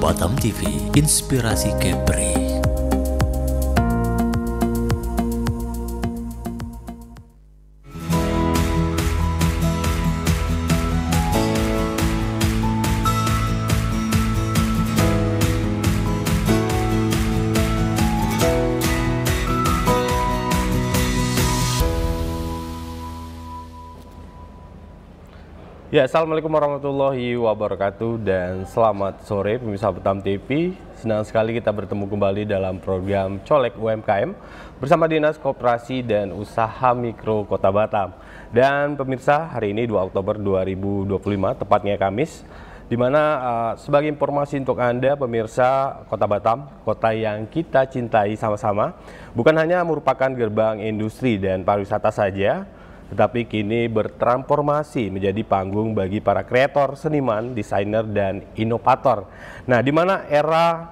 Batam TV, Inspirasi Kepri. Ya, assalamualaikum warahmatullahi wabarakatuh dan selamat sore pemirsa Batam TV. Senang sekali kita bertemu kembali dalam program Colek UMKM bersama Dinas Koperasi dan Usaha Mikro Kota Batam. Dan pemirsa, hari ini 2 Oktober 2025, tepatnya Kamis, di mana sebagai informasi untuk Anda pemirsa, Kota Batam, kota yang kita cintai sama-sama, bukan hanya merupakan gerbang industri dan pariwisata saja, tetapi kini bertransformasi menjadi panggung bagi para kreator, seniman, desainer, dan inovator. Nah, di mana era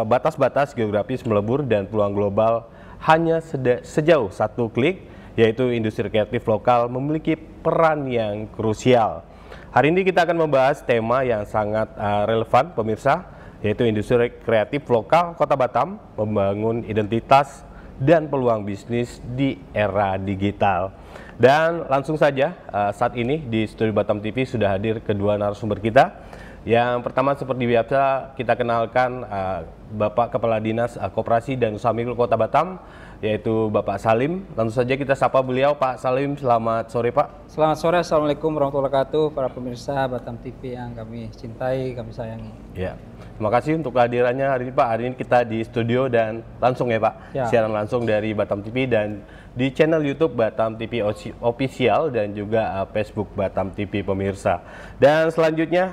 batas-batas geografis melebur dan peluang global hanya sejauh satu klik, yaitu industri kreatif lokal memiliki peran yang krusial. Hari ini kita akan membahas tema yang sangat relevan, pemirsa, yaitu industri kreatif lokal Kota Batam, membangun identitas dan peluang bisnis di era digital. Dan langsung saja saat ini di studio Batam TV sudah hadir kedua narasumber kita. Yang pertama seperti biasa kita kenalkan Bapak Kepala Dinas Koperasi dan Usaha Mikro Kota Batam, yaitu Bapak Salim. Langsung saja kita sapa beliau. Pak Salim, selamat sore Pak. Selamat sore, Assalamualaikum warahmatullahi wabarakatuh, para pemirsa Batam TV yang kami cintai, kami sayangi. Ya, terima kasih untuk kehadirannya hari ini Pak. Hari ini kita di studio dan langsung ya Pak, siaran langsung dari Batam TV dan di channel YouTube Batam TV Official dan juga Facebook Batam TV pemirsa. Dan selanjutnya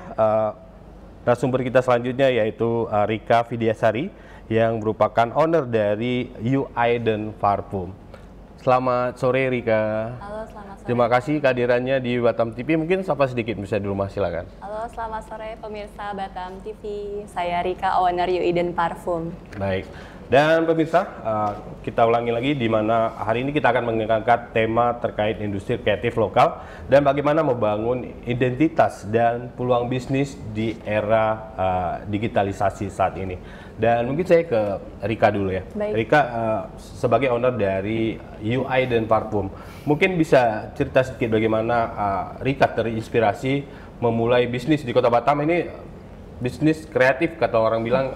narasumber kita selanjutnya yaitu Rika Vidyasari yang merupakan owner dari UI dan Parfum. Selamat sore Rika. Halo, selamat sore. Terima kasih kehadirannya di Batam TV. Mungkin sapa sedikit bisa di rumah, silakan. Halo, selamat sore pemirsa Batam TV. Saya Rika, owner UI dan Parfum. Baik. Dan pemirsa, kita ulangi lagi di mana hari ini kita akan mengangkat tema terkait industri kreatif lokal dan bagaimana membangun identitas dan peluang bisnis di era digitalisasi saat ini. Dan mungkin saya ke Rika dulu ya. Baik. Rika sebagai owner dari UI dan Parfum, mungkin bisa cerita sedikit bagaimana Rika terinspirasi memulai bisnis di Kota Batam ini, bisnis kreatif kata orang bilang,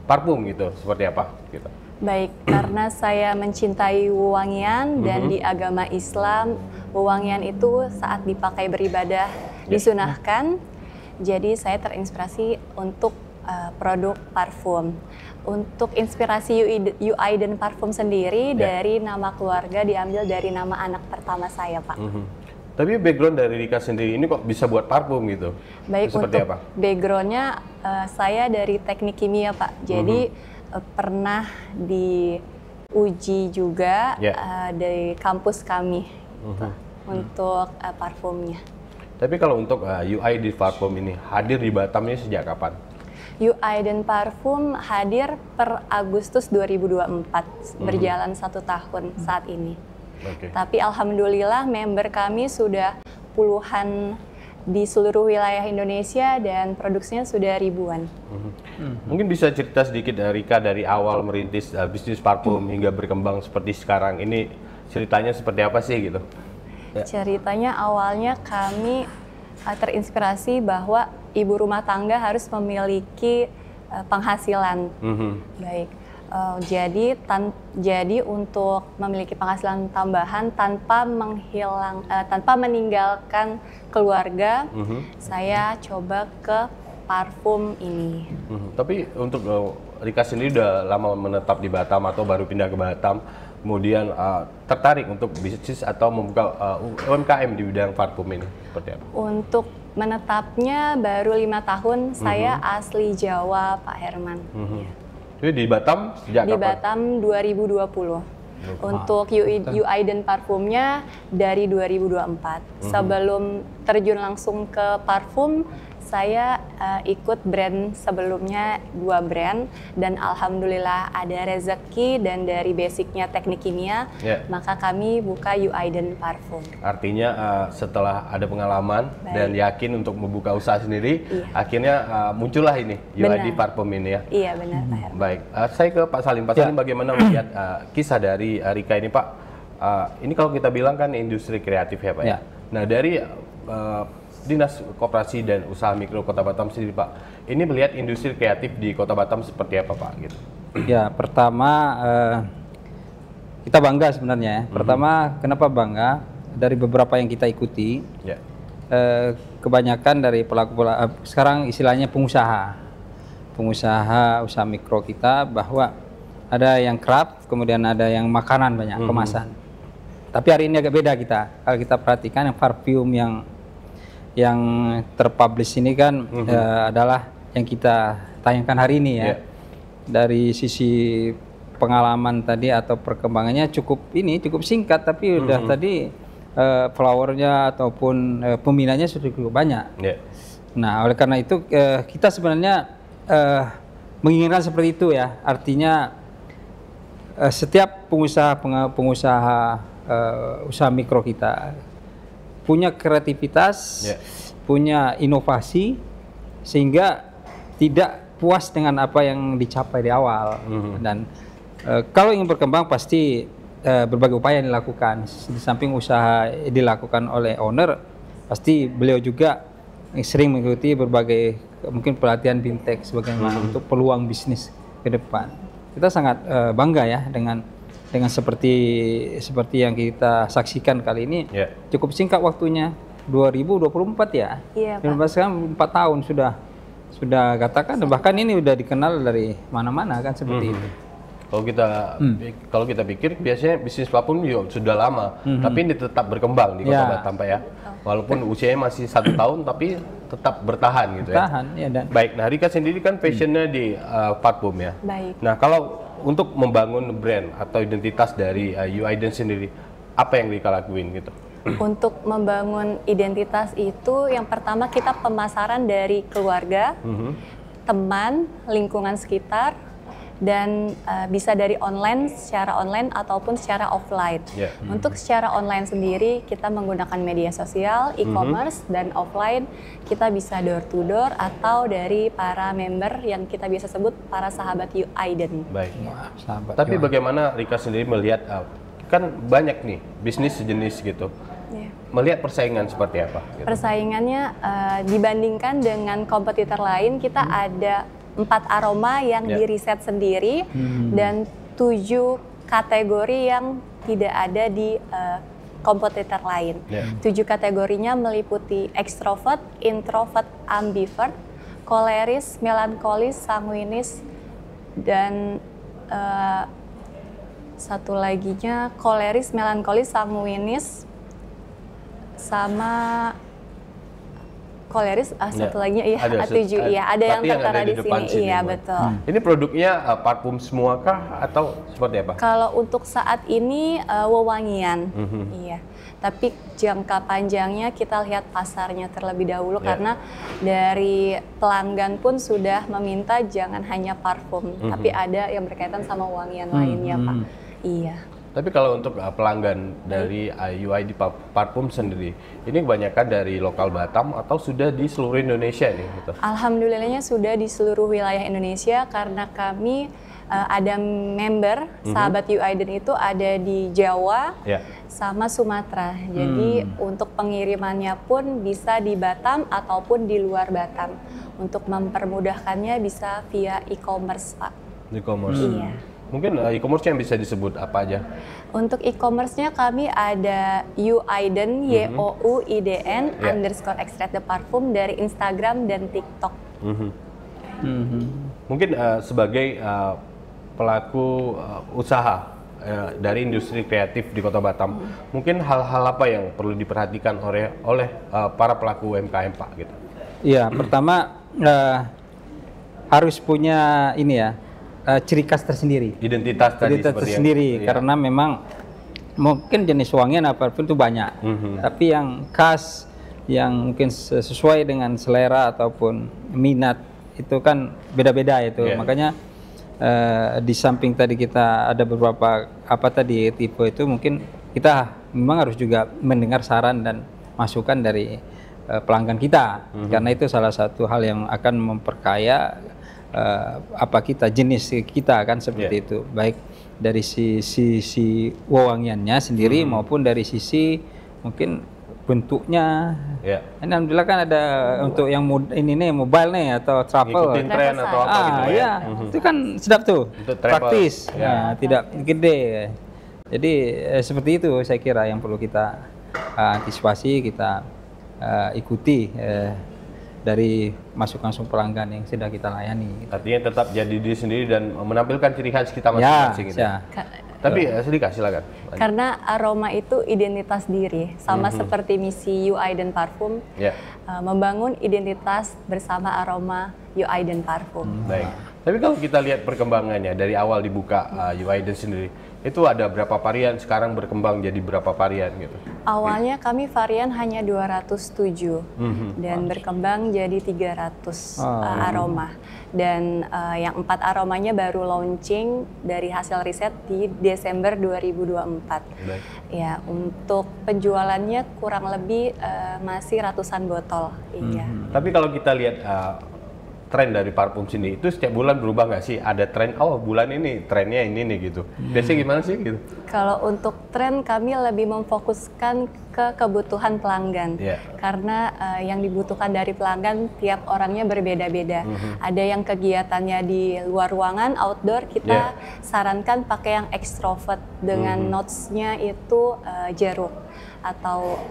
parfum gitu, seperti apa gitu. Baik, karena saya mencintai wewangian dan di agama Islam, wewangian itu saat dipakai beribadah disunahkan. Jadi saya terinspirasi untuk produk parfum. Untuk inspirasi UI dan Parfum sendiri dari nama keluarga diambil dari nama anak pertama saya, Pak. Tapi background dari Rika sendiri ini kok bisa buat parfum gitu? Baik, seperti untuk apa? Backgroundnya saya dari teknik kimia Pak, jadi pernah diuji juga dari kampus kami untuk parfumnya. Tapi kalau untuk UI di parfum ini hadir di Batam ini sejak kapan? UI dan Parfum hadir per Agustus 2024, berjalan 1 tahun saat ini. Tapi alhamdulillah member kami sudah puluhan di seluruh wilayah Indonesia dan produksinya sudah ribuan. Mungkin bisa cerita sedikit Rika dari awal merintis bisnis parfum hingga berkembang seperti sekarang ini, ceritanya seperti apa sih gitu? Ceritanya awalnya kami terinspirasi bahwa ibu rumah tangga harus memiliki penghasilan. Baik. Jadi untuk memiliki penghasilan tambahan tanpa meninggalkan keluarga, saya coba ke parfum ini. Tapi untuk Rika sendiri udah lama menetap di Batam atau baru pindah ke Batam, kemudian tertarik untuk bisnis atau membuka UMKM di bidang parfum ini, seperti apa? Untuk menetapnya baru 5 tahun, saya asli Jawa, Pak Herman. Jadi di Batam sejak di kapan? Batam 2020. Untuk UI dan parfumnya dari 2024. Sebelum terjun langsung ke parfum, Saya ikut brand sebelumnya 2 brand dan alhamdulillah ada rezeki dan dari basicnya teknik kimia, maka kami buka You Aiden Parfum. Artinya setelah ada pengalaman dan yakin untuk membuka usaha sendiri, akhirnya muncullah ini You Aiden Parfum ini ya. Iya benar Pak Herman. Baik, saya ke Pak Salim. Pak Salim bagaimana melihat kisah dari Rika ini Pak? Ini kalau kita bilang kan industri kreatif ya Pak ya. Nah dari Dinas Koperasi dan Usaha Mikro Kota Batam sendiri Pak, ini melihat industri kreatif di Kota Batam seperti apa Pak? Gitu. Ya, pertama kita bangga sebenarnya ya. Pertama, kenapa bangga? Dari beberapa yang kita ikuti, kebanyakan dari pelaku-pelaku sekarang istilahnya pengusaha usaha mikro kita, bahwa ada yang craft, kemudian ada yang makanan banyak, kemasan. Tapi hari ini agak beda kita. Kalau kita perhatikan yang parfum yang terpublish ini kan adalah yang kita tayangkan hari ini ya. Dari sisi pengalaman tadi atau perkembangannya cukup singkat, tapi udah tadi flowernya ataupun peminatnya sudah cukup banyak. Nah oleh karena itu kita sebenarnya menginginkan seperti itu ya. Artinya setiap pengusaha usaha mikro kita punya kreativitas, punya inovasi, sehingga tidak puas dengan apa yang dicapai di awal. Dan kalau ingin berkembang pasti berbagai upaya yang dilakukan. Di samping usaha dilakukan oleh owner, pasti beliau juga sering mengikuti berbagai mungkin pelatihan fintech sebagaimana untuk peluang bisnis ke depan. Kita sangat bangga ya dengan seperti yang kita saksikan kali ini. Cukup singkat waktunya, 2024 ya. Iya, Pak. Sekarang 4 tahun sudah katakan, bahkan ini udah dikenal dari mana-mana kan seperti itu. Kalau kita pikir biasanya bisnis parfum sudah lama, tapi ini tetap berkembang di Kota Batam Pak ya. Walaupun usianya masih 1 tahun, tapi tetap bertahan gitu ya. Baik, nah Rika sendiri kan passionnya di parfum ya. Baik. Nah kalau untuk membangun brand atau identitas dari You Aiden sendiri, apa yang Rika lakuin gitu? Untuk membangun identitas itu, yang pertama kita pemasaran dari keluarga, teman, lingkungan sekitar, dan bisa dari secara online ataupun secara offline. Untuk secara online sendiri kita menggunakan media sosial, e-commerce, dan offline kita bisa door to door atau dari para member yang kita biasa sebut para sahabat You Aiden. Baik. Tapi bagaimana Rika sendiri melihat kan banyak nih bisnis sejenis gitu. Melihat persaingan seperti apa? Gitu. Persaingannya dibandingkan dengan kompetitor lain, kita ada 4 aroma yang diriset sendiri dan 7 kategori yang tidak ada di kompetitor lain. 7 kategorinya meliputi extrovert, introvert, ambivert, koleris, melankolis, sanguinis, dan satu laginya koleris, melankolis, sanguinis, sama koleris, satu lagi ada 7, ada yang tertera di sini. Iya, betul. Ini produknya parfum semua kah atau seperti apa? Kalau untuk saat ini wewangian, iya. Tapi jangka panjangnya kita lihat pasarnya terlebih dahulu karena dari pelanggan pun sudah meminta jangan hanya parfum, tapi ada yang berkaitan sama wangian lainnya, Pak. Iya. Tapi kalau untuk pelanggan dari You Aiden Parfum sendiri, ini kebanyakan dari lokal Batam atau sudah di seluruh Indonesia nih? Gitu? Alhamdulillahnya sudah di seluruh wilayah Indonesia karena kami ada member sahabat You Aiden itu ada di Jawa sama Sumatera. Jadi untuk pengirimannya pun bisa di Batam ataupun di luar Batam. Untuk mempermudahkannya bisa via e-commerce, Pak. E-commerce? Iya. Mungkin e-commerce yang bisa disebut apa aja? Untuk e-commerce-nya kami ada You Aiden, YOUIDN _ extract the parfum dari Instagram dan TikTok. Mungkin sebagai pelaku usaha dari industri kreatif di Kota Batam, mungkin hal-hal apa yang perlu diperhatikan oleh para pelaku UMKM Pak? Gitu? Iya, pertama harus punya ini ya, ciri khas tersendiri, identitas tersendiri, karena memang mungkin jenis wangian parfum itu banyak, tapi yang khas yang mungkin sesuai dengan selera ataupun minat itu kan beda-beda itu. Yeah. Makanya di samping tadi kita ada beberapa tipe itu, mungkin kita memang harus juga mendengar saran dan masukan dari pelanggan kita, karena itu salah satu hal yang akan memperkaya jenis kita kan seperti itu, baik dari sisi wewangiannya sendiri maupun dari sisi mungkin bentuknya. Ini alhamdulillah kan ada untuk yang mobile nih atau travel. Ngikutin tren atau apa gitu ya. Itu kan sedap tuh, praktis, tidak gede. Jadi seperti itu saya kira yang perlu kita antisipasi, kita ikuti dari masukan pelanggan yang sudah kita layani. Artinya tetap jadi diri sendiri dan menampilkan ciri khas kita masing-masing. Tapi sedikit silakan. Karena aroma itu identitas diri, sama seperti misi UI dan Parfum, membangun identitas bersama aroma UI dan Parfum. Baik. Tapi kalau kita lihat perkembangannya dari awal dibuka UI dan sendiri, itu ada berapa varian, sekarang berkembang jadi berapa varian gitu? Awalnya kami varian hanya 207 dan berkembang jadi 300 aroma. Dan yang 4 aromanya baru launching dari hasil riset di Desember 2024. Baik. Ya, untuk penjualannya kurang lebih masih ratusan botol. Iya. Tapi kalau kita lihat tren dari parfum sini itu setiap bulan berubah nggak sih? Ada tren, oh bulan ini trennya ini nih gitu. Biasanya gimana sih gitu? Kalau untuk tren kami lebih memfokuskan ke kebutuhan pelanggan. Karena yang dibutuhkan dari pelanggan tiap orangnya berbeda-beda. Ada yang kegiatannya di luar ruangan, outdoor, kita sarankan pakai yang extrovert dengan notes-nya itu jeruk. Atau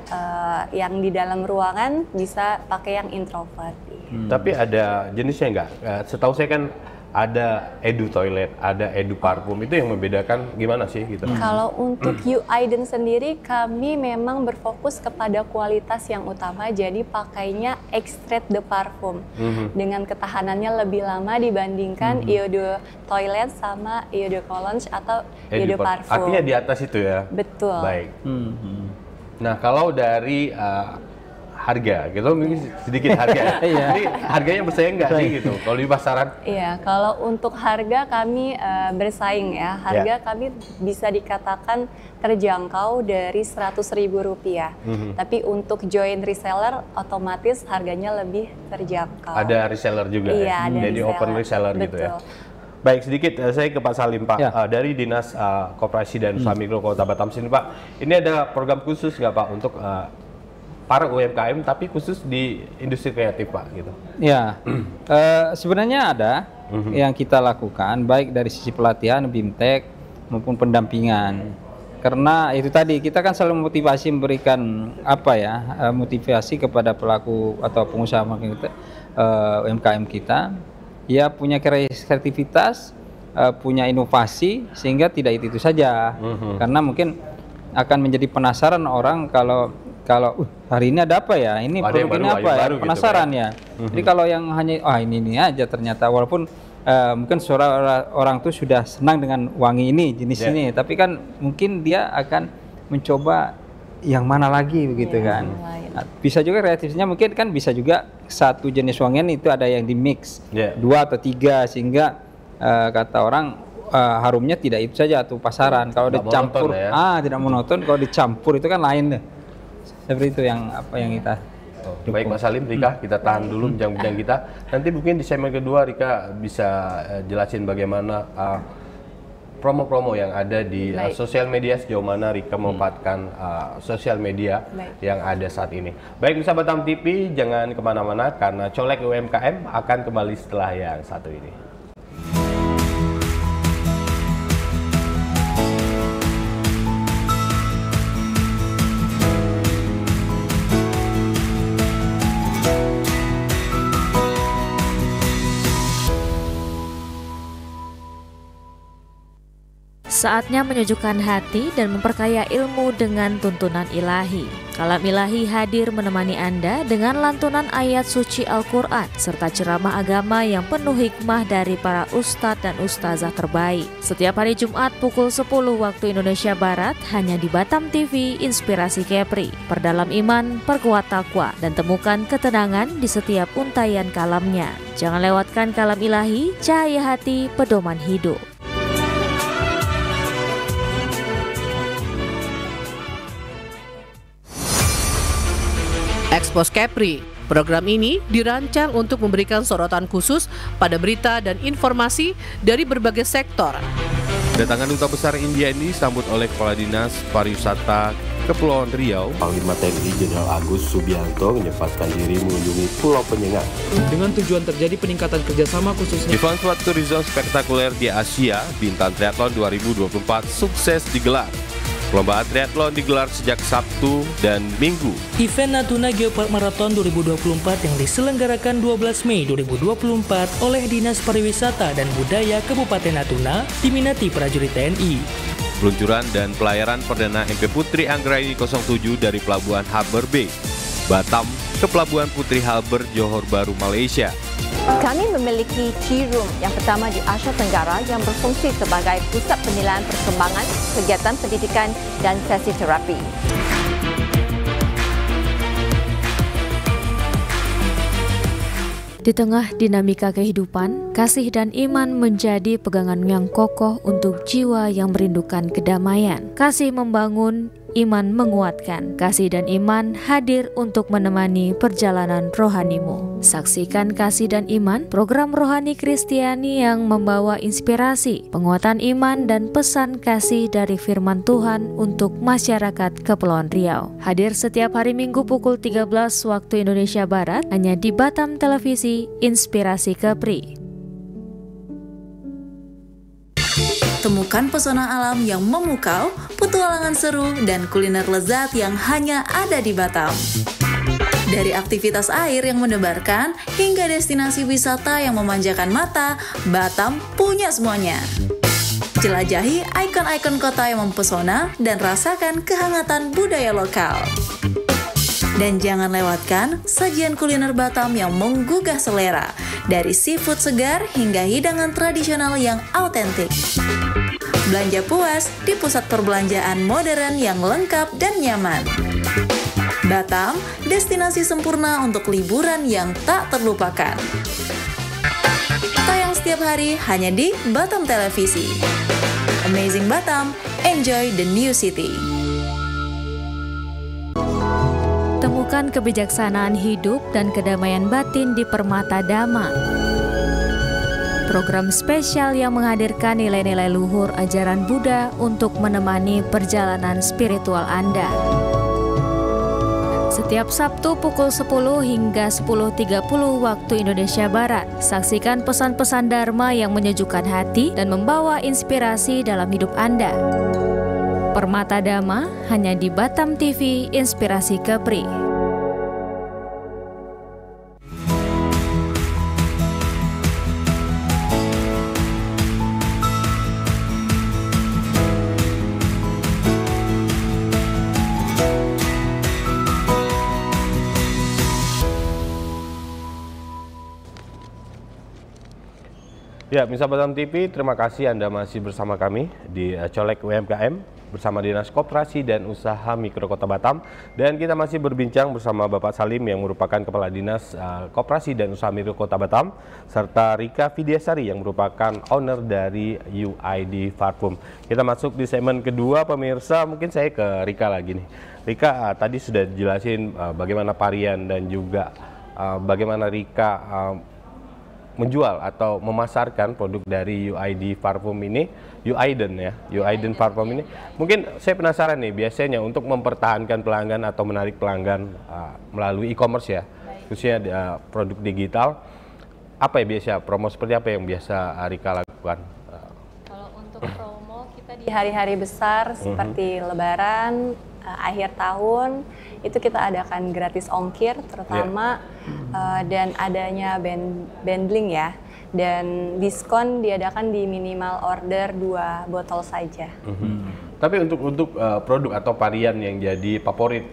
yang di dalam ruangan bisa pakai yang introvert. Tapi ada jenisnya nggak? Setahu saya kan ada edu toilet, ada edu parfum, itu yang membedakan gimana sih gitu? Kalau untuk UI dan sendiri kami memang berfokus kepada kualitas yang utama, jadi pakainya extrait de parfum dengan ketahanannya lebih lama dibandingkan eau de toilet sama eau de cologne atau eau de parfum. Artinya di atas itu ya? Betul. Baik. Nah kalau dari harga, gitu mungkin sedikit harga. Ini harganya bersaing nggak sih gitu? Kalau di pasaran? Iya, kalau untuk harga kami bersaing ya. Harga kami bisa dikatakan terjangkau dari Rp100.000. Tapi untuk join reseller otomatis harganya lebih terjangkau. Ada reseller juga ya? Ada jadi reseller. open reseller gitu ya? Baik, sedikit saya ke Pak Salim, Pak. Dari Dinas Koperasi dan Usaha Mikro Kota Batam sini, Pak. Ini ada program khusus nggak, Pak, untuk para UMKM tapi khusus di industri kreatif, Pak, gitu? Ya, sebenarnya ada yang kita lakukan baik dari sisi pelatihan, BIMTEK maupun pendampingan. Karena itu tadi kita kan selalu motivasi memberikan motivasi kepada pelaku atau pengusaha UMKM kita. Ya punya kreativitas, punya inovasi sehingga tidak itu saja. Karena mungkin akan menjadi penasaran orang kalau hari ini ada apa ya, ini produk ini apa ya, penasaran gitu, ya. Jadi kalau yang hanya ini aja ternyata walaupun mungkin suara orang tuh sudah senang dengan wangi ini, jenis ini, tapi kan mungkin dia akan mencoba yang mana lagi begitu kan. Nah, bisa juga kreatifnya mungkin kan bisa juga satu jenis wangian itu ada yang di mix 2 atau 3 sehingga kata orang harumnya tidak itu saja atau pasaran. Kalau dicampur tidak monoton, kalau dicampur itu kan lain deh. Seperti itu yang kita baik, Mas Salim, Rika, kita tahan dulu bincang-bincang kita. Nanti mungkin di segmen kedua Rika bisa jelasin bagaimana promo-promo yang ada di sosial media, sejauh mana Rika memanfaatkan sosial media yang ada saat ini. Baik, sahabat Batam TV, jangan kemana-mana karena Colek UMKM akan kembali setelah yang satu ini. Saatnya menyejukkan hati dan memperkaya ilmu dengan tuntunan ilahi. Kalam Ilahi hadir menemani Anda dengan lantunan ayat suci Al-Quran serta ceramah agama yang penuh hikmah dari para ustadz dan ustazah terbaik. Setiap hari Jumat pukul 10 waktu Indonesia Barat hanya di Batam TV Inspirasi Kepri. Perdalam iman, perkuat takwa, dan temukan ketenangan di setiap untayan kalamnya. Jangan lewatkan Kalam Ilahi, cahaya hati, pedoman hidup. Expose Kepri. Program ini dirancang untuk memberikan sorotan khusus pada berita dan informasi dari berbagai sektor. Kedatangan Duta Besar India ini disambut oleh Kepala Dinas Pariwisata Kepulauan Riau, Panglima TNI Jenderal Agus Subianto menyempatkan diri mengunjungi Pulau Penyengat. Dengan tujuan terjadi peningkatan kerjasama khususnya. Event Sport Tourism spektakuler di Asia, Bintan Triathlon 2024 sukses digelar. Perlombaan triathlon digelar sejak Sabtu dan Minggu. Event Natuna Geopark Marathon 2024 yang diselenggarakan 12 Mei 2024 oleh Dinas Pariwisata dan Budaya Kabupaten Natuna diminati prajurit TNI. Peluncuran dan pelayaran perdana MP Putri Anggraini 07 dari Pelabuhan Harbour Bay, Batam ke Pelabuhan Putri Harbour, Johor Bahru, Malaysia. Kami memiliki Tea Room yang pertama di Asia Tenggara yang berfungsi sebagai pusat penilaian perkembangan, kegiatan pendidikan dan sesi terapi. Di tengah dinamika kehidupan, kasih dan iman menjadi pegangan yang kokoh untuk jiwa yang merindukan kedamaian. Kasih membangun, iman menguatkan. Kasih dan iman hadir untuk menemani perjalanan rohanimu. Saksikan Kasih dan Iman, program rohani Kristiani yang membawa inspirasi, penguatan iman dan pesan kasih dari firman Tuhan untuk masyarakat Kepulauan Riau. Hadir setiap hari Minggu pukul 13 waktu Indonesia Barat hanya di Batam Televisi Inspirasi Kepri. Temukan pesona alam yang memukau, petualangan seru, dan kuliner lezat yang hanya ada di Batam. Dari aktivitas air yang mendebarkan, hingga destinasi wisata yang memanjakan mata, Batam punya semuanya. Jelajahi ikon-ikon kota yang mempesona dan rasakan kehangatan budaya lokal. Dan jangan lewatkan sajian kuliner Batam yang menggugah selera, dari seafood segar hingga hidangan tradisional yang autentik. Belanja puas di pusat perbelanjaan modern yang lengkap dan nyaman. Batam, destinasi sempurna untuk liburan yang tak terlupakan. Tayang setiap hari hanya di Batam Televisi. Amazing Batam, enjoy the new city. Temukan kebijaksanaan hidup dan kedamaian batin di Permata Dhamma. Program spesial yang menghadirkan nilai-nilai luhur ajaran Buddha untuk menemani perjalanan spiritual Anda. Setiap Sabtu pukul 10 hingga 10.30 waktu Indonesia Barat. Saksikan pesan-pesan Dharma yang menyejukkan hati dan membawa inspirasi dalam hidup Anda. Permata Dhamma hanya di Batam TV Inspirasi Kepri. Ya, Misa Batam TV, terima kasih Anda masih bersama kami di Colek UMKM bersama Dinas Koperasi dan Usaha Mikro Kota Batam. Dan kita masih berbincang bersama Bapak Salim yang merupakan Kepala Dinas Koperasi dan Usaha Mikro Kota Batam, serta Rika Vidyasari yang merupakan owner dari UID Parfum. Kita masuk di segmen kedua, pemirsa. Mungkin saya ke Rika lagi nih. Rika, tadi sudah dijelasin bagaimana varian dan juga bagaimana Rika menjual atau memasarkan produk dari UID Parfum ini, UIDen ya, UIDen Parfum ini. Mungkin saya penasaran nih, biasanya untuk mempertahankan pelanggan atau menarik pelanggan melalui e-commerce ya, khususnya produk digital, apa ya biasa, promo seperti apa yang biasa Rika lakukan? Kalau untuk promo kita di hari-hari besar seperti Lebaran, akhir tahun, itu kita adakan gratis ongkir terutama dan adanya bundling ya. dan diskon diadakan di minimal order 2 botol saja. Tapi untuk produk atau varian yang jadi favorit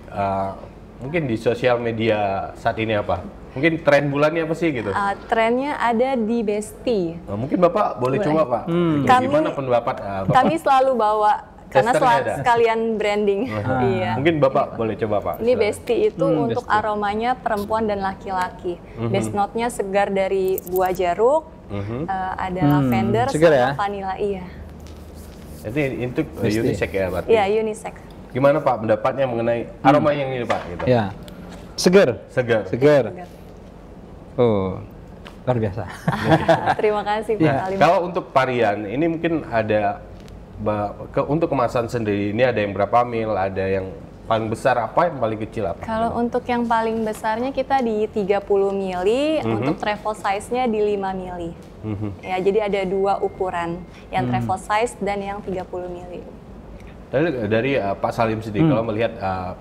mungkin di sosial media saat ini apa? Mungkin tren bulannya apa sih gitu? Trennya ada di Besti. Mungkin Bapak boleh coba Pak. Gimana pendapat Bapak? Kami selalu bawa karena Testernya ada? sekalian branding. Iya. Mungkin Bapak boleh coba Pak. Ini Silakan. Besti itu untuk aromanya perempuan dan laki-laki. Best note-nya segar dari buah jeruk, ada lavender segar sama ya? vanilla. Iya. Jadi itu unisex ya berarti? Iya, unisex. Gimana Pak pendapatnya mengenai aroma yang ini Pak? Gitu. Ya, segar. Segar. Segar. Oh, luar biasa. Terima kasih Pak Ya, Alim. kalau untuk varian ini mungkin ada untuk kemasan sendiri ini ada yang berapa mil, ada yang paling besar apa, yang paling kecil apa? Kalau untuk yang paling besarnya kita di 30 mili, untuk travel size-nya di 5 mili. Ya, jadi ada 2 ukuran, yang travel size dan yang 30 mili. Dari Pak Salim sendiri, kalau melihat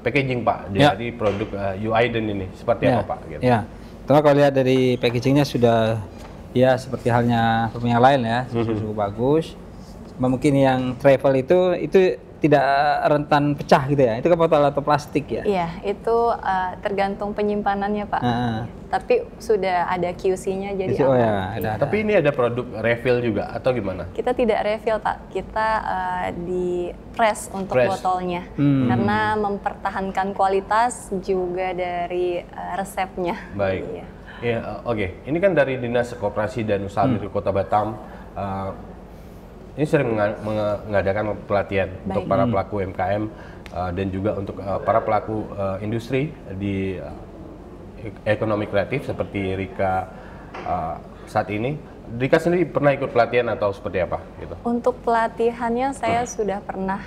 packaging Pak dari produk UAiden ini seperti apa Pak? Gitu. Ya, terus kalau lihat dari packagingnya sudah ya seperti halnya yang lain ya, cukup bagus. Mungkin yang travel itu tidak rentan pecah gitu ya, itu kan botol atau plastik ya? Iya, itu tergantung penyimpanannya Pak. Tapi sudah ada QC-nya jadi Oh aman. ya, ada. Tapi ini ada produk refill juga atau gimana? Kita tidak refill Pak, kita di press untuk botolnya karena mempertahankan kualitas juga dari resepnya. Baik. Iya. Ya, oke. Ini kan dari Dinas Koperasi dan Usaha Mikro Kota Batam. Ini sering mengadakan pelatihan untuk para pelaku UMKM dan juga untuk para pelaku industri di ekonomi kreatif seperti Rika saat ini. Rika sendiri pernah ikut pelatihan atau seperti apa? Gitu? Untuk pelatihannya saya sudah pernah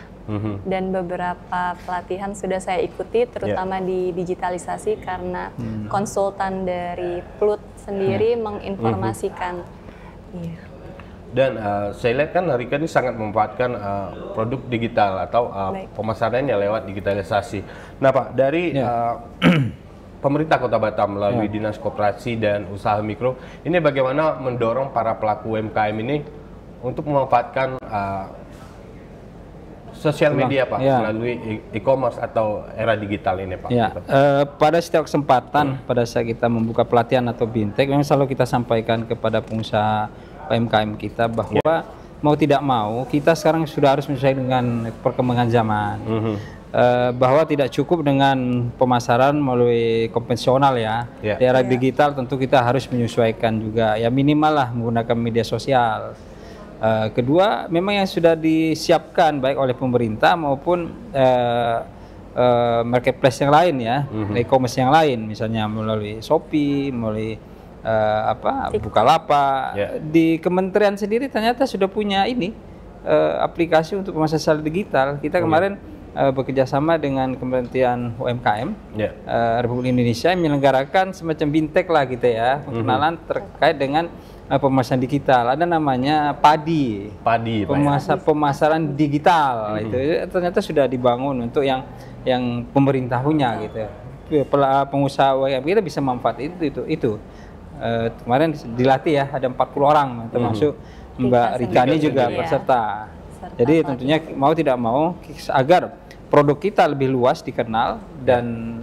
dan beberapa pelatihan sudah saya ikuti, terutama di digitalisasi karena konsultan dari Plut sendiri menginformasikan. Iya. Dan saya lihat kan Rika ini sangat memanfaatkan produk digital atau pemasarannya lewat digitalisasi. Nah Pak, dari pemerintah Kota Batam melalui Dinas Koperasi dan Usaha Mikro, ini bagaimana mendorong para pelaku UMKM ini untuk memanfaatkan sosial media Pak, melalui e-commerce atau era digital ini Pak? Ya, pada setiap kesempatan pada saat kita membuka pelatihan atau bintek, memang selalu kita sampaikan kepada pengusaha UMKM kita bahwa mau tidak mau kita sekarang sudah harus menyesuaikan dengan perkembangan zaman. Bahwa tidak cukup dengan pemasaran melalui konvensional ya. Di era digital tentu kita harus menyesuaikan juga ya, minimal lah menggunakan media sosial. Kedua, memang yang sudah disiapkan baik oleh pemerintah maupun marketplace yang lain ya, e-commerce yang lain, misalnya melalui Shopee, melalui Bukalapak. Di kementerian sendiri ternyata sudah punya ini aplikasi untuk pemasaran secara digital. Kita kemarin bekerjasama dengan Kementerian UMKM Republik Indonesia menyelenggarakan semacam bintek lah gitu ya, pengenalan terkait dengan pemasaran digital. Ada namanya PADI, pemasaran digital. Itu ternyata sudah dibangun untuk yang pemerintah punya gitu. Pengusaha UMKM kita bisa manfaat itu. Kemarin dilatih ya, ada 40 orang termasuk Mbak Rika ini juga peserta. Jadi tentunya mau tidak mau agar produk kita lebih luas dikenal dan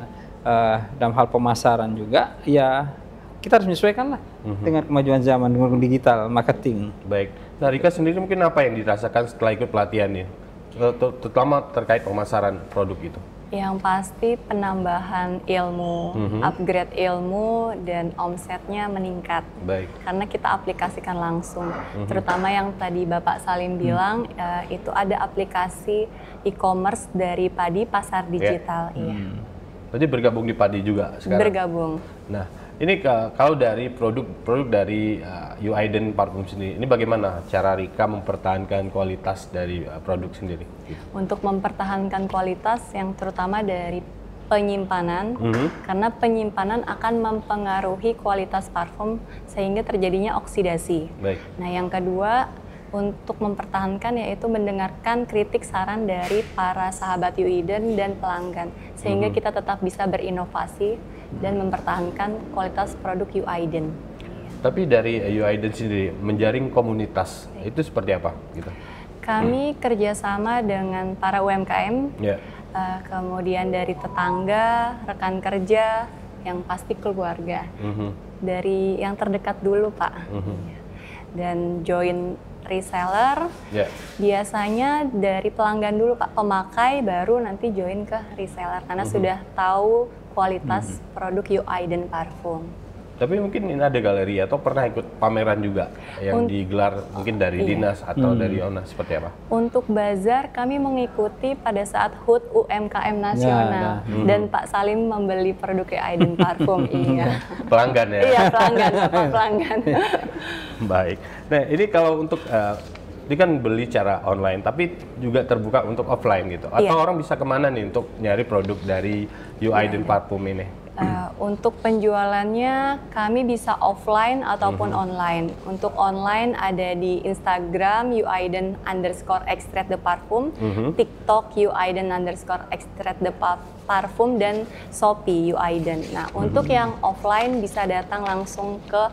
dalam hal pemasaran juga ya kita harus menyesuaikan lah dengan kemajuan zaman, dengan digital marketing. Baik. Nah Rika sendiri mungkin apa yang dirasakan setelah ikut pelatihan ini, terutama terkait pemasaran produk itu? Yang pasti penambahan ilmu, upgrade ilmu, dan omsetnya meningkat. Baik. Karena kita aplikasikan langsung. Terutama yang tadi Bapak Salim bilang, itu ada aplikasi e-commerce dari PADI Pasar Digital. Iya. Berarti bergabung di PADI juga sekarang? Bergabung. Nah, ini kalau dari produk dari UAiden Parfum sendiri, ini bagaimana cara Rika mempertahankan kualitas dari produk sendiri? Untuk mempertahankan kualitas yang terutama dari penyimpanan, karena penyimpanan akan mempengaruhi kualitas parfum sehingga terjadinya oksidasi. Baik. Nah, yang kedua untuk mempertahankan yaitu mendengarkan kritik saran dari para sahabat UAiden dan pelanggan sehingga kita tetap bisa berinovasi dan mempertahankan kualitas produk UAiden. Tapi dari UAiden sendiri menjaring komunitas itu seperti apa gitu? Kami kerjasama dengan para UMKM, kemudian dari tetangga, rekan kerja, yang pasti keluarga. Dari yang terdekat dulu, Pak. Dan join reseller, biasanya dari pelanggan dulu, Pak, pemakai, baru nanti join ke reseller karena sudah tahu kualitas produk UAiden parfum. Tapi mungkin ini ada galeri atau pernah ikut pameran juga yang digelar mungkin dari dinas atau dari ONA, seperti apa? Untuk bazar kami mengikuti pada saat HUT UMKM nasional dan Pak Salim membeli produk UAiden parfum. Iya. Pelanggan ya? Iya, pelanggan, Bapak pelanggan. Baik. Nah, ini kalau untuk ini kan beli cara online, tapi juga terbuka untuk offline gitu. Atau orang bisa kemana nih untuk nyari produk dari UAiden parfum ini? Untuk penjualannya kami bisa offline ataupun online. Untuk online ada di Instagram UAiden_extrait de parfum, TikTok UAiden_extrait de parfum, dan Shopee UAiden. Nah, untuk yang offline bisa datang langsung ke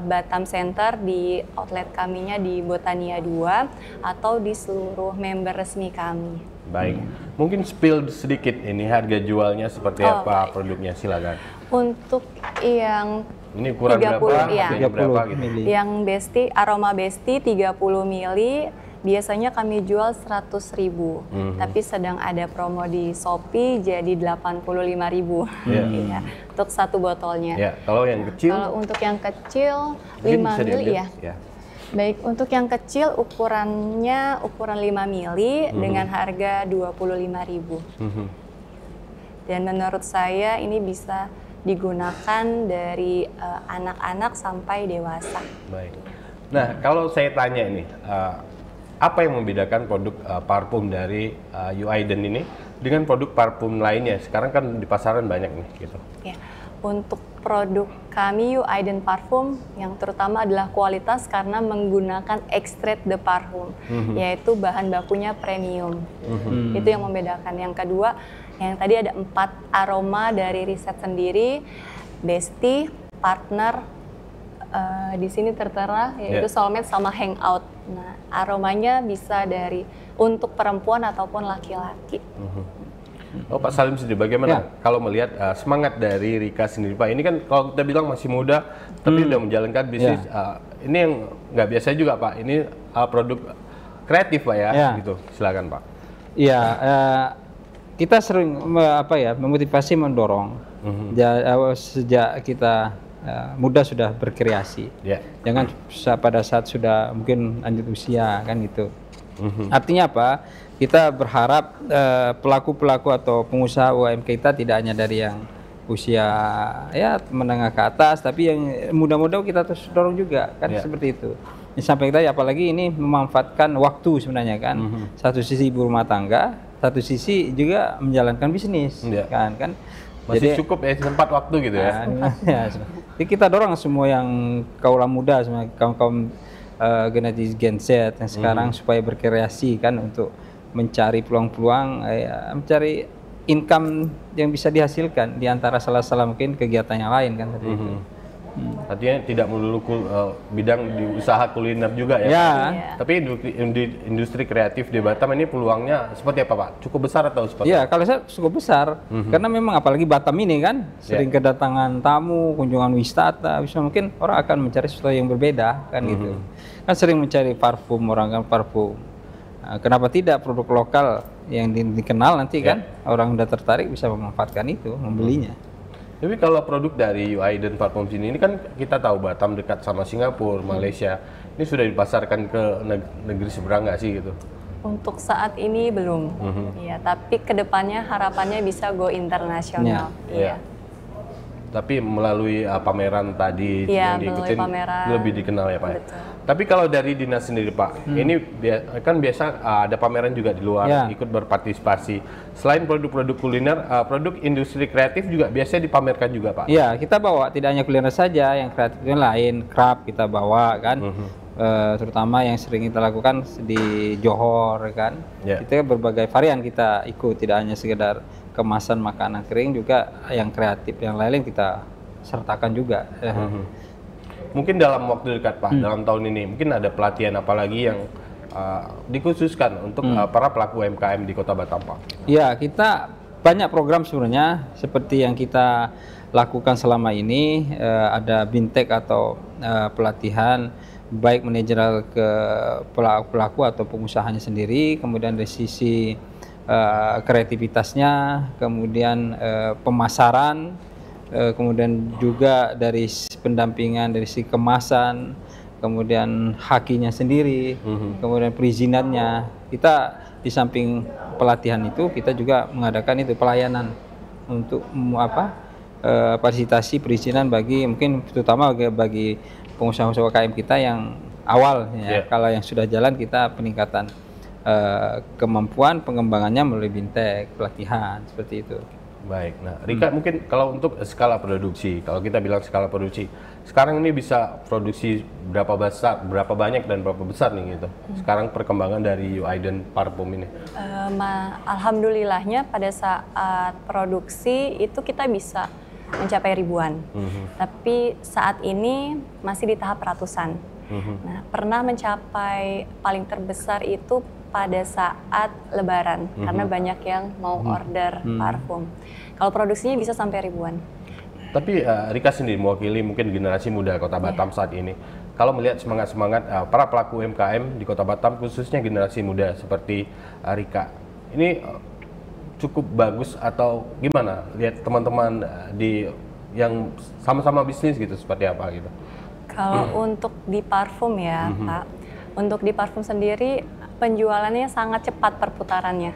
Batam Center di outlet kaminya di Botania 2 atau di seluruh member resmi kami. Baik, mungkin spill sedikit ini harga jualnya seperti apa produknya, silakan. Untuk yang ini ukuran 30, berapa gitu? Yang Besti, aroma Besti 30 mili, biasanya kami jual 100.000. Tapi sedang ada promo di Shopee jadi 85.000. Iya, untuk satu botolnya. Ya, kalau yang kecil? Kalau untuk yang kecil 5 mili ya. Baik, untuk yang kecil ukurannya ukuran 5 mili dengan harga 25.000. Dan menurut saya ini bisa digunakan dari anak-anak sampai dewasa. Baik. Nah, kalau saya tanya ini, apa yang membedakan produk parfum dari UAiden ini dengan produk parfum lainnya? Sekarang kan di pasaran banyak nih gitu. Ya. Untuk produk kami UAiden parfum yang terutama adalah kualitas karena menggunakan extrait de parfum, yaitu bahan bakunya premium. Itu yang membedakan. Yang kedua, yang tadi ada 4 aroma dari riset sendiri, Besti, Partner, di sini tertera yaitu Soulmate sama Hangout. Nah, aromanya bisa dari untuk perempuan ataupun laki-laki. Oh, Pak Salim sendiri bagaimana kalau melihat semangat dari Rika sendiri, Pak? Ini kan kalau kita bilang masih muda, tapi udah menjalankan bisnis. Ini yang nggak biasa juga, Pak. Ini produk kreatif, Pak ya. Gitu. Silakan, Pak. Iya, kita sering memotivasi, mendorong. Sejak kita muda sudah berkreasi. Jangan pada saat sudah mungkin lanjut usia kan gitu. Artinya apa? Kita berharap pelaku-pelaku atau pengusaha UMKM kita tidak hanya dari yang usia menengah ke atas, tapi yang muda-muda kita terus dorong juga kan seperti itu. Sampai kita apalagi ini memanfaatkan waktu sebenarnya kan. Satu sisi ibu rumah tangga, satu sisi juga menjalankan bisnis kan. Masih jadi, cukup ya sempat waktu gitu ya. Jadi kita dorong semua yang kaula muda, semua kaum generasi Gen Z yang sekarang supaya berkreasi kan untuk mencari peluang-peluang, mencari income yang bisa dihasilkan di antara salah mungkin kegiatan yang lain kan seperti itu. Artinya tidak melulu bidang di usaha kuliner juga ya. Tapi industri kreatif di Batam ini peluangnya seperti apa, Pak? Cukup besar atau seperti apa? Kalau saya cukup besar. Karena memang apalagi Batam ini kan sering kedatangan tamu, kunjungan wisata, bisa mungkin orang akan mencari sesuatu yang berbeda kan gitu. Kan sering mencari parfum, orang kan parfum. Kenapa tidak produk lokal yang dikenal nanti kan orang udah tertarik bisa memanfaatkan itu, membelinya. Tapi kalau produk dari UAiden parfum sini ini kan kita tahu Batam dekat sama Singapura, Malaysia. Ini sudah dipasarkan ke negeri seberang nggak sih gitu? Untuk saat ini belum. Ya, tapi kedepannya harapannya bisa go internasional. Tapi melalui pameran tadi yang diikutin lebih dikenal ya, Pak. Betul. Tapi kalau dari dinas sendiri, Pak, ini kan biasa ada pameran juga di luar, ikut berpartisipasi. Selain produk-produk kuliner, produk industri kreatif juga biasanya dipamerkan juga, Pak. Iya, kita bawa tidak hanya kuliner saja, yang kreatif yang lain, craft kita bawa kan. Terutama yang sering kita lakukan di Johor kan. Kita berbagai varian kita ikut, tidak hanya sekedar kemasan makanan kering, juga yang kreatif yang lain kita sertakan juga. Mungkin dalam waktu dekat Pak, dalam tahun ini mungkin ada pelatihan apa lagi yang dikhususkan untuk para pelaku UMKM di Kota Batam, Pak? Ya, kita banyak program sebenarnya seperti yang kita lakukan selama ini. Ada bintek atau pelatihan baik manajerial ke pelaku atau pengusahanya sendiri, kemudian dari sisi kreativitasnya, kemudian pemasaran, kemudian juga dari pendampingan dari sisi kemasan, kemudian hakinya sendiri, kemudian perizinannya. Kita di samping pelatihan itu kita juga mengadakan itu pelayanan untuk fasilitasi perizinan bagi mungkin terutama bagi pengusaha-pengusaha UMKM kita yang awal ya. Kalau yang sudah jalan kita peningkatan kemampuan pengembangannya melalui bintek, pelatihan seperti itu. Baik, nah Rika mungkin kalau untuk skala produksi, kalau kita bilang skala produksi, sekarang ini bisa produksi berapa banyak dan berapa besar nih gitu. Sekarang perkembangan dari Uaiden Parfum ini. Alhamdulillahnya pada saat produksi itu kita bisa mencapai ribuan, tapi saat ini masih di tahap ratusan. Nah, pernah mencapai paling terbesar itu pada saat Lebaran, karena banyak yang mau order parfum. Kalau produksinya bisa sampai ribuan. Tapi Rika sendiri mewakili mungkin generasi muda Kota Batam saat ini. Kalau melihat semangat-semangat para pelaku UMKM di Kota Batam, khususnya generasi muda seperti Rika, ini cukup bagus atau gimana? Lihat teman-teman yang sama-sama bisnis gitu, seperti apa gitu? Kalau untuk di parfum ya Pak, untuk di parfum sendiri penjualannya sangat cepat perputarannya,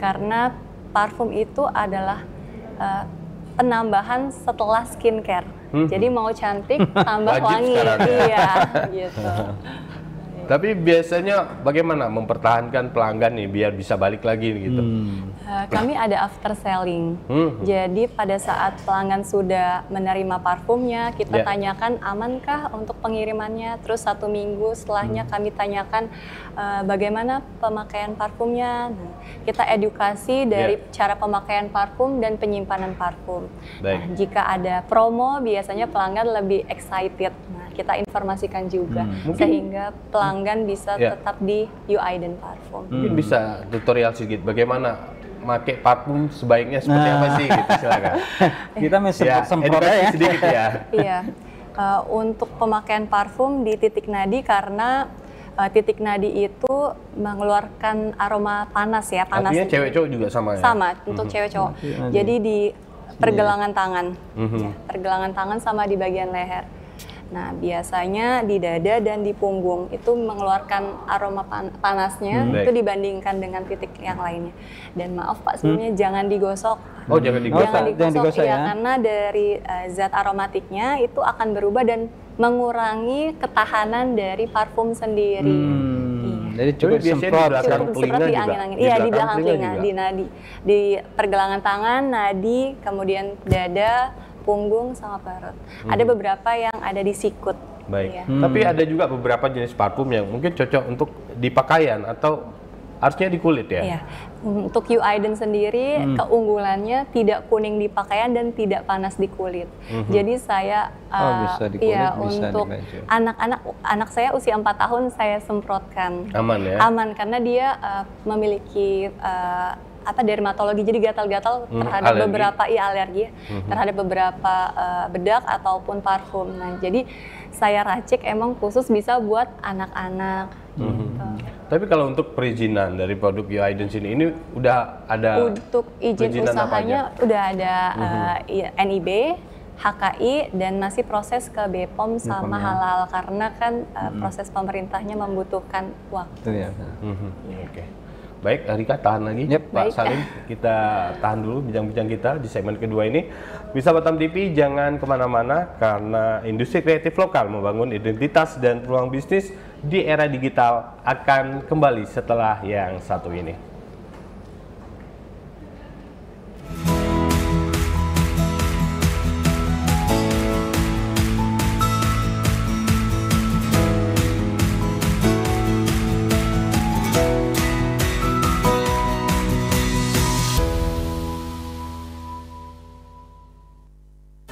karena parfum itu adalah penambahan setelah skincare. Jadi mau cantik tambah wangi, iya gitu. Tapi biasanya bagaimana mempertahankan pelanggan nih biar bisa balik lagi gitu? Kami ada after selling. Jadi pada saat pelanggan sudah menerima parfumnya, kita tanyakan amankah untuk pengirimannya. Terus 1 minggu setelahnya kami tanyakan bagaimana pemakaian parfumnya. Kita edukasi dari cara pemakaian parfum dan penyimpanan parfum. Nah, jika ada promo, biasanya pelanggan lebih excited. Nah, kita informasikan juga sehingga pelanggan bisa tetap di Uaiden Parfum. Mungkin bisa tutorial sedikit bagaimana pakai parfum sebaiknya seperti apa sih gitu, silakan. Kita masih semprot ya. Sedikit ya. Iya. Untuk pemakaian parfum di titik nadi, karena titik nadi itu mengeluarkan aroma panas ya, panas. Artinya cewek cowok juga sama ya? Sama, untuk cewek cowok. Jadi di pergelangan tangan. Pergelangan tangan sama di bagian leher. Nah, biasanya di dada dan di punggung itu mengeluarkan aroma panasnya itu dibandingkan dengan titik yang lainnya. Dan maaf Pak, sebenarnya jangan digosok. Oh, jangan digosok. Jangan digosok ya, karena dari zat aromatiknya itu akan berubah dan mengurangi ketahanan dari parfum sendiri. Jadi cukup semprot di belakang telinga juga. Iya, di belakang telinga, di nadi, di pergelangan tangan, nadi, kemudian dada, punggung sama perut. Ada beberapa yang ada di sikut. Baik. Tapi ada juga beberapa jenis parfum yang mungkin cocok untuk di pakaian atau harusnya di kulit ya? Iya. Untuk Uaiden sendiri keunggulannya tidak kuning di pakaian dan tidak panas di kulit. Jadi saya bisa di kulit, bisa untuk anak saya usia 4 tahun saya semprotkan. Aman ya? Aman karena dia memiliki dermatologi, jadi gatal-gatal terhadap beberapa alergi terhadap beberapa bedak ataupun parfum. Nah, jadi saya racik emang khusus bisa buat anak-anak. Tapi kalau untuk perizinan dari produk Uaiden ini udah ada? Untuk izin usahanya udah ada NIB, HKI, dan masih proses ke BPOM sama halal karena kan proses pemerintahnya membutuhkan waktu. Oke. Baik, Rika tahan lagi. Pak Salim, kita tahan dulu bincang-bincang kita di segmen kedua ini. Bisa Batam TV, jangan kemana-mana karena industri kreatif lokal membangun identitas dan peluang bisnis di era digital akan kembali setelah yang satu ini.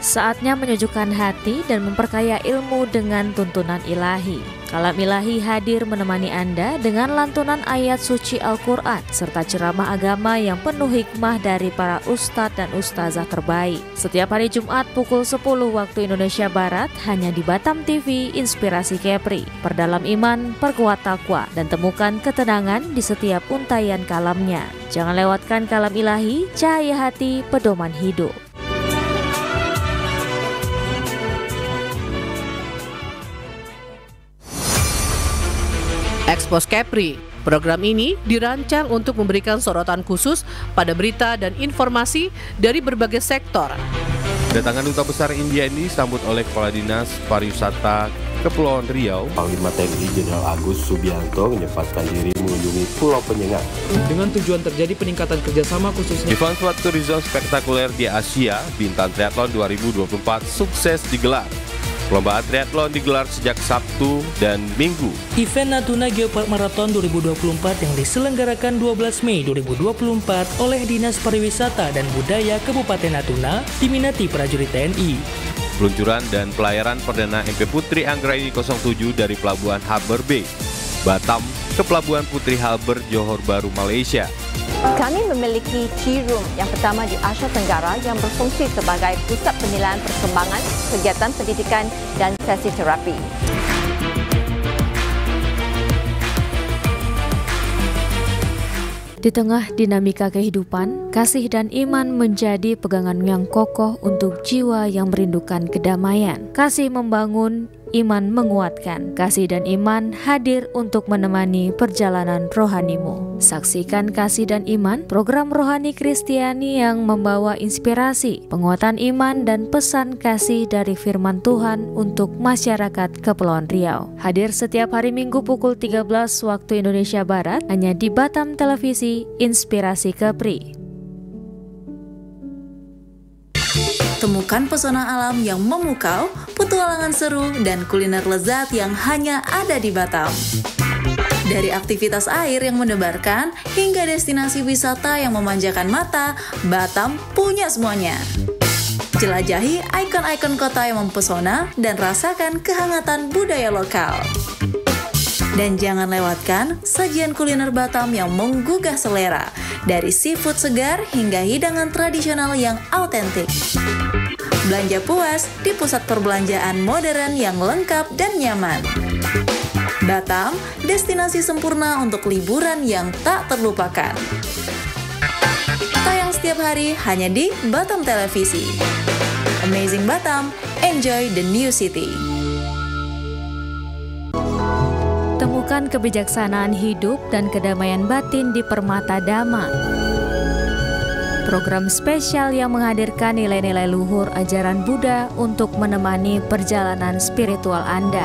Saatnya menyejukkan hati dan memperkaya ilmu dengan tuntunan ilahi. Kalam Ilahi hadir menemani Anda dengan lantunan ayat suci Al-Quran serta ceramah agama yang penuh hikmah dari para ustadz dan ustazah terbaik. Setiap hari Jumat pukul 10 waktu Indonesia Barat hanya di Batam TV Inspirasi Kepri. Perdalam iman, perkuat takwa, dan temukan ketenangan di setiap untayan kalamnya. Jangan lewatkan Kalam Ilahi, cahaya hati, pedoman hidup. Expose Kepri. Program ini dirancang untuk memberikan sorotan khusus pada berita dan informasi dari berbagai sektor. Kedatangan Duta Besar India ini disambut oleh Kepala Dinas Pariwisata Kepulauan Riau, Panglima TNI Jenderal Agus Subianto menyempatkan diri mengunjungi Pulau Penyengat. Dengan tujuan terjadi peningkatan kerjasama khususnya. Event Sport Tourism spektakuler di Asia, Bintan Triathlon 2024 sukses digelar. Perlombaan triathlon digelar sejak Sabtu dan Minggu. Event Natuna Geopark Marathon 2024 yang diselenggarakan 12 Mei 2024 oleh Dinas Pariwisata dan Budaya Kabupaten Natuna diminati prajurit TNI. Peluncuran dan pelayaran perdana MP Putri Anggraini 07 dari Pelabuhan Harbour Bay, Batam ke Pelabuhan Putri Harbour, Johor Bahru, Malaysia. Kami memiliki Tea Room yang pertama di Asia Tenggara yang berfungsi sebagai pusat penilaian perkembangan, kegiatan pendidikan dan sesi terapi. Di tengah dinamika kehidupan, kasih dan iman menjadi pegangan yang kokoh untuk jiwa yang merindukan kedamaian. Kasih membangun, iman menguatkan. Kasih dan iman hadir untuk menemani perjalanan rohanimu. Saksikan Kasih dan Iman, program rohani Kristiani yang membawa inspirasi, penguatan iman dan pesan kasih dari firman Tuhan untuk masyarakat Kepulauan Riau. Hadir setiap hari Minggu pukul 13 waktu Indonesia Barat hanya di Batam Televisi Inspirasi Kepri. Temukan pesona alam yang memukau, petualangan seru, dan kuliner lezat yang hanya ada di Batam. Dari aktivitas air yang mendebarkan, hingga destinasi wisata yang memanjakan mata, Batam punya semuanya. Jelajahi ikon-ikon kota yang mempesona dan rasakan kehangatan budaya lokal. Dan jangan lewatkan sajian kuliner Batam yang menggugah selera, dari seafood segar hingga hidangan tradisional yang autentik. Belanja puas di pusat perbelanjaan modern yang lengkap dan nyaman. Batam, destinasi sempurna untuk liburan yang tak terlupakan. Tayang setiap hari hanya di Batam Televisi. Amazing Batam, enjoy the new city. Temukan kebijaksanaan hidup dan kedamaian batin di Permata Dhamma. Program spesial yang menghadirkan nilai-nilai luhur ajaran Buddha untuk menemani perjalanan spiritual Anda.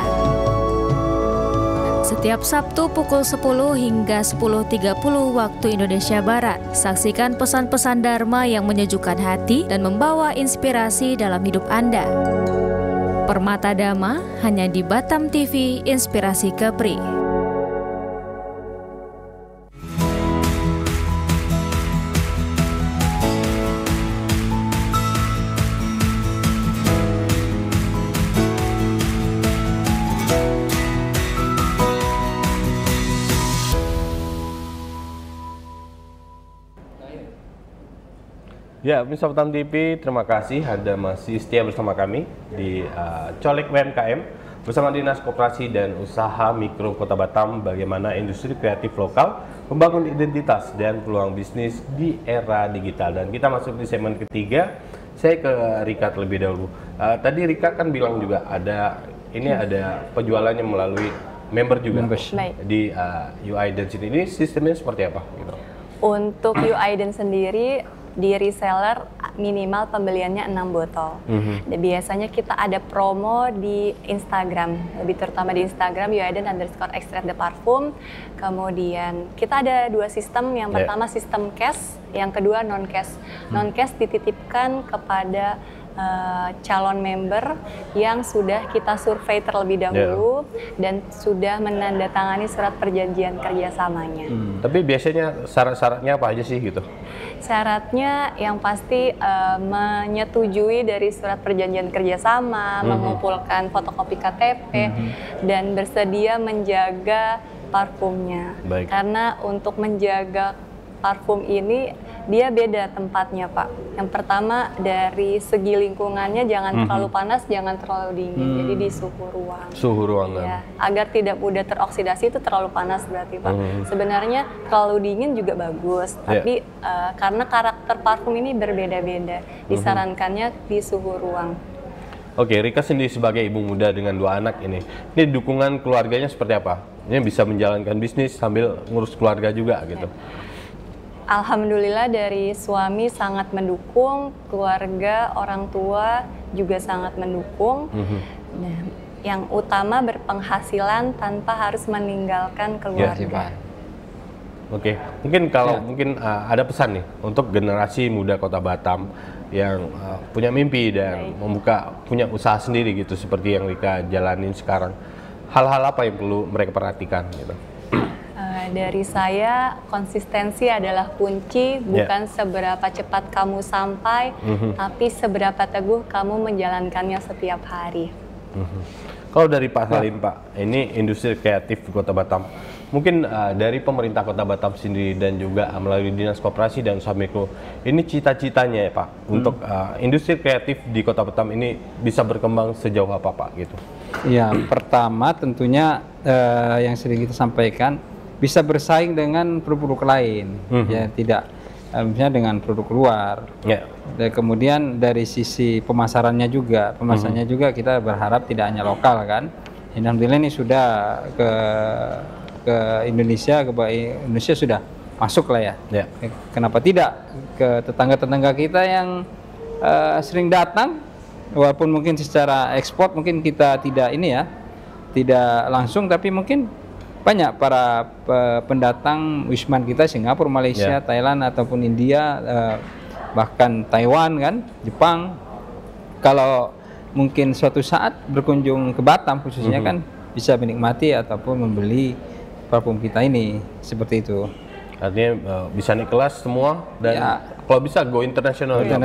Setiap Sabtu pukul 10 hingga 10.30 waktu Indonesia Barat. Saksikan pesan-pesan Dharma yang menyejukkan hati dan membawa inspirasi dalam hidup Anda. Permata Dhamma hanya di Batam TV Inspirasi Kepri. Ya, pemirsa Batam TV, terima kasih Anda masih setia bersama kami di Colek UMKM bersama Dinas Koperasi dan Usaha Mikro Kota Batam, bagaimana industri kreatif lokal membangun identitas dan peluang bisnis di era digital. Dan kita masuk di segmen ketiga. Saya ke Rika terlebih dahulu. Tadi Rika kan bilang juga ada penjualannya melalui member juga di UI Density. Ini sistemnya seperti apa? Gitu. Untuk UI Den sendiri, di reseller minimal pembeliannya 6 botol. Dan biasanya kita ada promo di Instagram, lebih terutama di Instagram @extract the parfum. Kemudian kita ada 2 sistem, yang pertama sistem cash, yang kedua non cash. Non cash dititipkan kepada calon member yang sudah kita survei terlebih dahulu dan sudah menandatangani surat perjanjian kerjasamanya. Tapi biasanya syarat-syaratnya apa aja sih gitu? Syaratnya yang pasti menyetujui dari surat perjanjian kerjasama, mengumpulkan fotokopi KTP, dan bersedia menjaga parfumnya. Baik. Karena untuk menjaga parfum ini dia beda tempatnya, Pak. Yang pertama dari segi lingkungannya jangan terlalu panas, jangan terlalu dingin. Jadi di suhu ruang. Suhu ruangan. Ya, agar tidak mudah teroksidasi. Itu terlalu panas berarti, Pak. Sebenarnya terlalu dingin juga bagus, tapi karena karakter parfum ini berbeda-beda, disarankannya di suhu ruang. Oke, Rika sendiri sebagai ibu muda dengan 2 anak ini dukungan keluarganya seperti apa? Ini bisa menjalankan bisnis sambil ngurus keluarga juga gitu. Alhamdulillah dari suami sangat mendukung, keluarga, orang tua juga sangat mendukung. Nah, yang utama berpenghasilan tanpa harus meninggalkan keluarga. Oke, mungkin kalau ada pesan nih untuk generasi muda Kota Batam yang punya mimpi dan punya usaha sendiri gitu seperti yang Rika jalanin sekarang. Hal-hal apa yang perlu mereka perhatikan gitu? Dari saya, konsistensi adalah kunci, bukan seberapa cepat kamu sampai, tapi seberapa teguh kamu menjalankannya setiap hari. Kalau dari Pak Salim, Pak, ini industri kreatif di Kota Batam. Mungkin dari pemerintah Kota Batam sendiri dan juga melalui Dinas Koperasi dan Usaha Mikro, ini cita-citanya ya Pak, untuk industri kreatif di Kota Batam ini bisa berkembang sejauh apa Pak gitu? Ya, pertama tentunya yang sering kita sampaikan, bisa bersaing dengan produk-produk lain, ya tidak misalnya dengan produk luar. Dan kemudian dari sisi pemasarannya juga, juga kita berharap tidak hanya lokal kan. Alhamdulillah ini sudah ke Indonesia, Indonesia sudah masuk lah ya. Kenapa tidak ke tetangga-tetangga kita yang sering datang, walaupun mungkin secara ekspor mungkin kita tidak langsung, tapi mungkin banyak para pendatang wisman kita, Singapura, Malaysia, Thailand ataupun India, bahkan Taiwan kan, Jepang. Kalau mungkin suatu saat berkunjung ke Batam khususnya kan bisa menikmati ataupun membeli parfum kita ini, seperti itu. Artinya bisa naik kelas semua dan kalau bisa go internasional ya,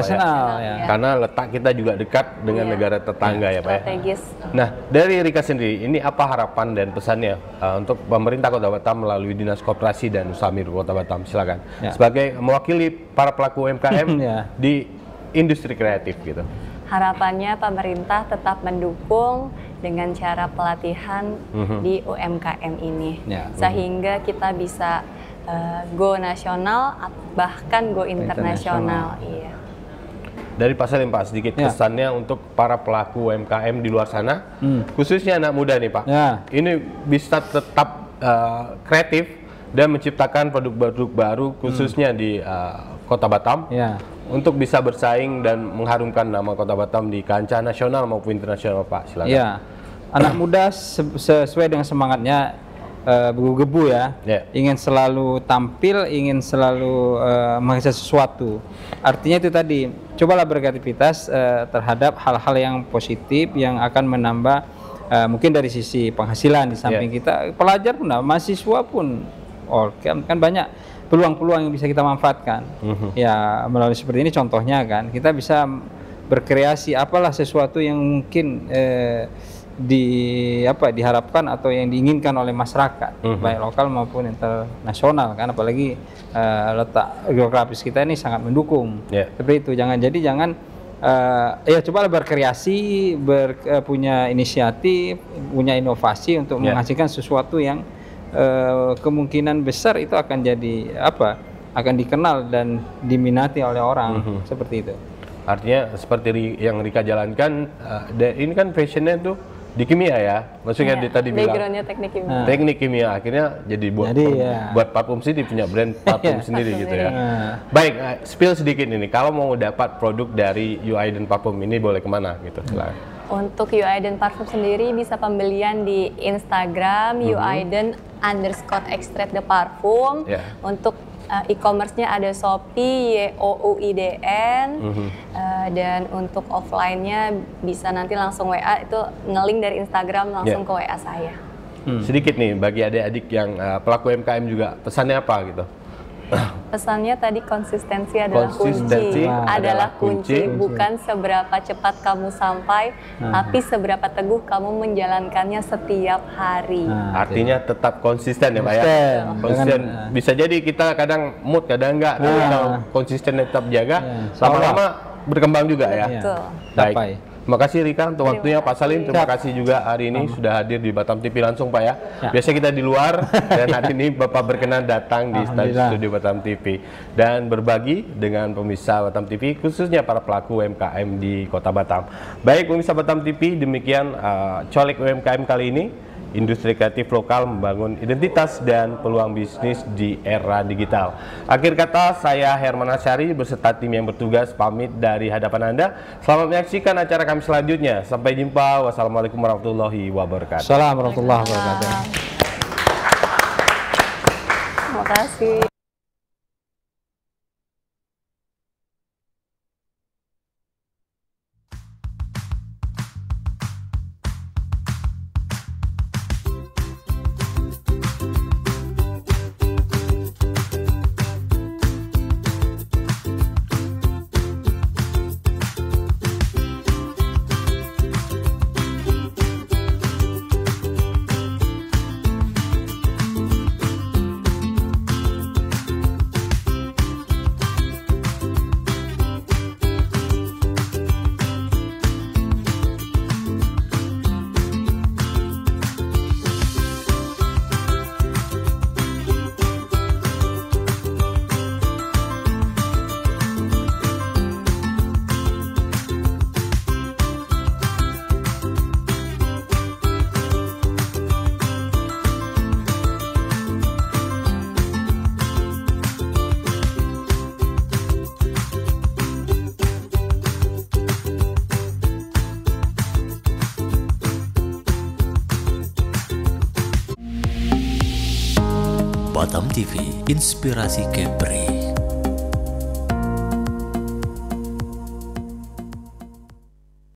karena letak kita juga dekat dengan negara tetangga ya Pak ya. Nah, dari Rika sendiri ini apa harapan dan pesannya untuk pemerintah Kota Batam melalui Dinas Koperasi dan Usaha Mikro Kota Batam, silakan. Sebagai mewakili para pelaku UMKM di industri kreatif gitu. Harapannya pemerintah tetap mendukung dengan cara pelatihan di UMKM ini, sehingga kita bisa go nasional bahkan go internasional. Iya. Dari Pak Salim Pak, sedikit pesannya untuk para pelaku UMKM di luar sana, khususnya anak muda nih Pak. Ini bisa tetap kreatif dan menciptakan produk-produk baru khususnya di Kota Batam untuk bisa bersaing dan mengharumkan nama Kota Batam di kancah nasional maupun internasional Pak. Silakan. Anak muda sesuai dengan semangatnya, bergebu ingin selalu tampil, ingin selalu menghasilkan sesuatu. Artinya itu tadi, cobalah berkreativitas terhadap hal-hal yang positif yang akan menambah mungkin dari sisi penghasilan di samping kita, pelajar pun, mahasiswa pun, kan banyak peluang-peluang yang bisa kita manfaatkan. Ya melalui seperti ini contohnya kan, kita bisa berkreasi apalah sesuatu yang mungkin diharapkan atau yang diinginkan oleh masyarakat, baik lokal maupun internasional kan, apalagi letak geografis kita ini sangat mendukung. Seperti itu, jangan cobalah berkreasi, punya inisiatif, punya inovasi untuk menghasilkan sesuatu yang kemungkinan besar itu akan jadi akan dikenal dan diminati oleh orang, seperti itu. Artinya seperti yang Rika jalankan, ini kan fashionnya tuh di kimia ya, maksudnya tadi bilang backgroundnya teknik kimia. Teknik kimia, akhirnya jadi buat parfum sendiri, punya brand parfum sendiri gitu ya. Baik, spill sedikit ini, kalau mau dapat produk dari You Aiden Parfum ini boleh kemana gitu? Untuk You Aiden Parfum sendiri bisa pembelian di Instagram YouAiden_extract the parfum. Untuk e-commerce-nya ada Shopee, YOUIDN, Dan untuk offline-nya bisa nanti langsung WA, itu nge-link dari Instagram langsung ke WA saya. Sedikit nih bagi adik-adik yang pelaku UMKM juga, pesannya apa gitu? Pesannya tadi konsistensi adalah kunci, bukan seberapa cepat kamu sampai, tapi seberapa teguh kamu menjalankannya setiap hari. Artinya tetap konsisten ya Pak ya? Konsisten. Bisa jadi kita kadang mood, kadang enggak, tapi kalau konsisten tetap jaga, lama-lama berkembang juga ya? Betul. Baik. Terima kasih Rika untuk waktunya, Pak Salim. Terima kasih juga hari ini sudah hadir di Batam TV langsung Pak ya. Biasanya kita di luar dan hari ini Bapak berkenan datang di studio Batam TV dan berbagi dengan pemirsa Batam TV, khususnya para pelaku UMKM di Kota Batam. Baik pemirsa Batam TV, demikian Colek UMKM kali ini. Industri kreatif lokal membangun identitas dan peluang bisnis di era digital. Akhir kata, saya Herman Asyari beserta tim yang bertugas pamit dari hadapan Anda. Selamat menyaksikan acara kami selanjutnya. Sampai jumpa. Wassalamualaikum warahmatullahi wabarakatuh. Assalamualaikum warahmatullahi wabarakatuh. Terima kasih. Batam TV, inspirasi Kepri.